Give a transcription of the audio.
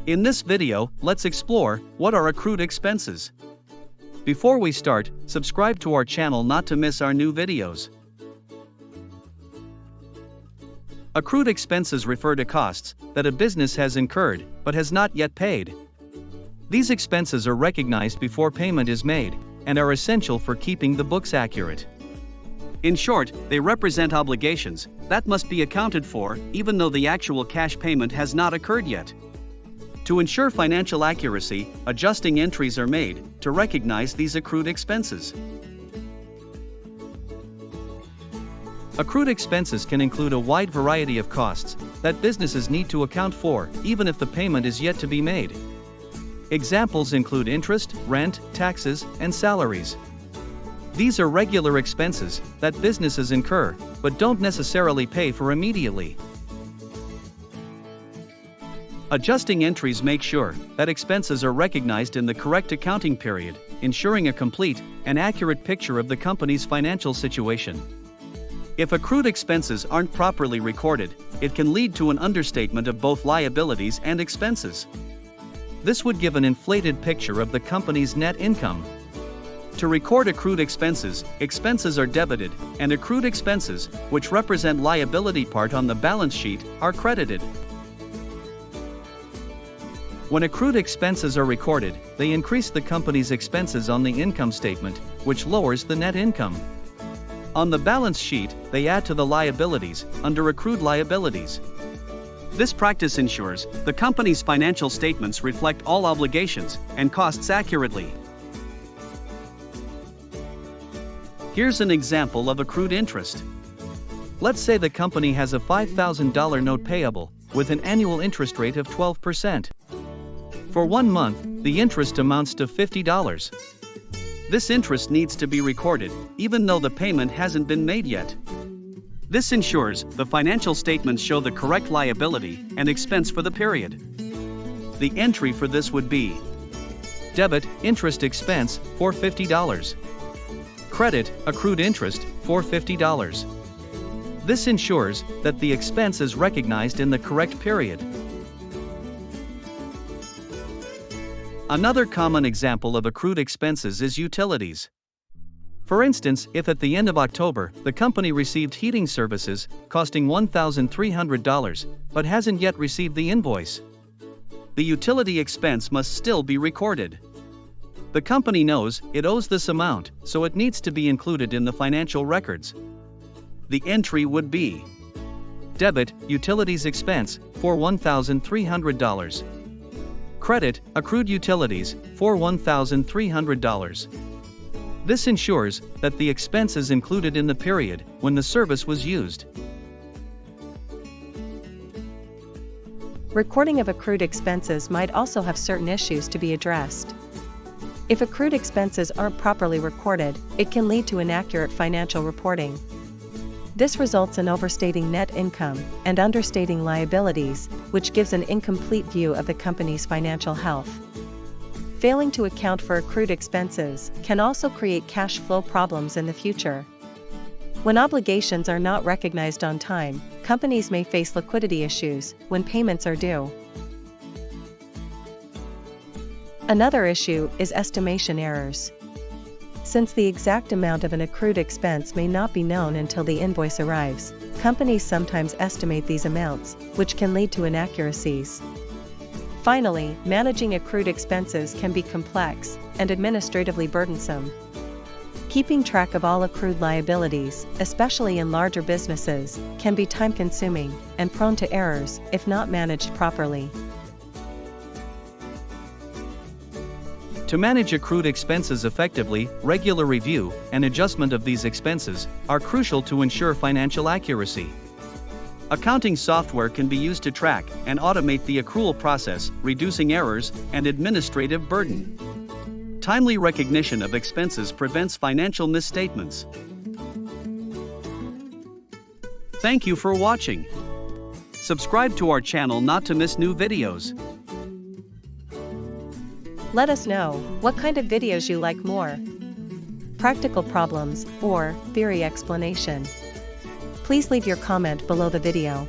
In this video, let's explore what are accrued expenses. Before we start, subscribe to our channel not to miss our new videos. Accrued expenses refer to costs that a business has incurred but has not yet paid. These expenses are recognized before payment is made and are essential for keeping the books accurate. In short, they represent obligations that must be accounted for even though the actual cash payment has not occurred yet. To ensure financial accuracy, adjusting entries are made to recognize these accrued expenses. Accrued expenses can include a wide variety of costs that businesses need to account for even if the payment is yet to be made. Examples include interest, rent, taxes, and salaries. These are regular expenses that businesses incur but don't necessarily pay for immediately. Adjusting entries make sure that expenses are recognized in the correct accounting period, ensuring a complete and accurate picture of the company's financial situation. If accrued expenses aren't properly recorded, it can lead to an understatement of both liabilities and expenses. This would give an inflated picture of the company's net income. To record accrued expenses, expenses are debited, and accrued expenses, which represent liability part on the balance sheet, are credited. When accrued expenses are recorded, they increase the company's expenses on the income statement, which lowers the net income. On the balance sheet, they add to the liabilities under accrued liabilities. This practice ensures the company's financial statements reflect all obligations and costs accurately. Here's an example of accrued interest. Let's say the company has a $5,000 note payable with an annual interest rate of 12%. For 1 month, the interest amounts to $50. This interest needs to be recorded, even though the payment hasn't been made yet. This ensures the financial statements show the correct liability and expense for the period. The entry for this would be: debit, interest expense, for $50. Credit, accrued interest, for $50. This ensures that the expense is recognized in the correct period. Another common example of accrued expenses is utilities. For instance, if at the end of October, the company received heating services costing $1,300 but hasn't yet received the invoice, the utility expense must still be recorded. The company knows it owes this amount, so it needs to be included in the financial records. The entry would be: debit, utilities expense, for $1,300. Credit, accrued utilities, for $1,300. This ensures that the expense is included in the period when the service was used. Recording of accrued expenses might also have certain issues to be addressed. If accrued expenses aren't properly recorded, it can lead to inaccurate financial reporting. This results in overstating net income and understating liabilities, which gives an incomplete view of the company's financial health. Failing to account for accrued expenses can also create cash flow problems in the future. When obligations are not recognized on time, companies may face liquidity issues when payments are due. Another issue is estimation errors. Since the exact amount of an accrued expense may not be known until the invoice arrives, companies sometimes estimate these amounts, which can lead to inaccuracies. Finally, managing accrued expenses can be complex and administratively burdensome. Keeping track of all accrued liabilities, especially in larger businesses, can be time-consuming and prone to errors if not managed properly. To manage accrued expenses effectively, regular review and adjustment of these expenses are crucial to ensure financial accuracy. Accounting software can be used to track and automate the accrual process, reducing errors and administrative burden. Timely recognition of expenses prevents financial misstatements. Thank you for watching. Subscribe to our channel not to miss new videos. Let us know what kind of videos you like more: practical problems or theory explanation. Please leave your comment below the video.